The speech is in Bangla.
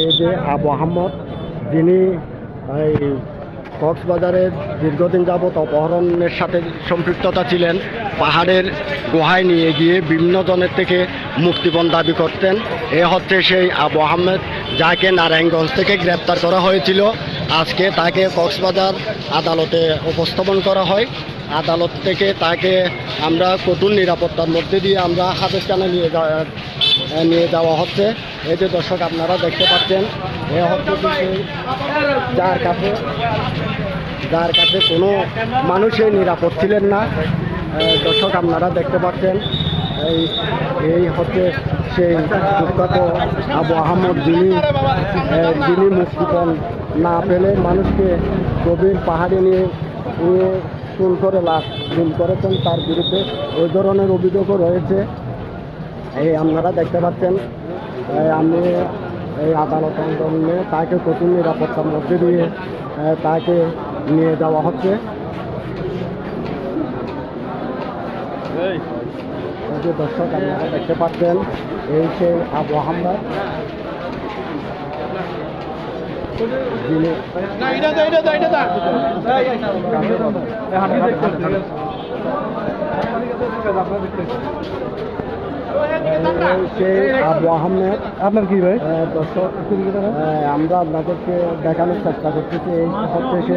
এই যে আবু আহমদ, যিনি এই কক্সবাজারের দীর্ঘদিন যাবৎ অপহরণের সাথে সম্পৃক্ততা ছিলেন, পাহাড়ের গুহায় নিয়ে গিয়ে বিভিন্ন জনের থেকে মুক্তিপণ দাবি করতেন। এ হচ্ছে সেই আবু আহমেদ, যাকে নারায়ণগঞ্জ থেকে গ্রেপ্তার করা হয়েছিল। আজকে তাকে কক্সবাজার আদালতে উপস্থাপন করা হয়। আদালত থেকে তাকে আমরা কঠোর নিরাপত্তার মধ্যে দিয়ে আমরা হাজতখানায় নিয়ে যাওয়া হচ্ছে। এই যে দর্শক আপনারা দেখতে পাচ্ছেন, এ হচ্ছে সেই যার কাছে কোনো মানুষই নিরাপদ ছিলেন না। দর্শক আপনারা দেখতে পাচ্ছেন, এই হচ্ছে সেই কুখ্যাত আবু আহমদ, যিনি মুক্তিপণ না পেলে মানুষকে গভীর পাহাড়ে নিয়ে খুন করে খুন করেছেন। তার বিরুদ্ধে ওই ধরনের অভিযোগও রয়েছে। এই আপনারা দেখতে পাচ্ছেন, আমি এই আদালত অঙ্গনে তাকে কঠিন নিরাপত্তার মধ্যে দিয়ে তাকে নিয়ে যাওয়া হচ্ছে। এই যে দর্শক আপনারা দেখতে পাচ্ছেন, এই সেই আবু আহমদ, যিনি আবু আহমেদ। আপনার কি ভাই? দর্শক আমরা আপনাদেরকে দেখানোর চেষ্টা করতেছি। এই হচ্ছে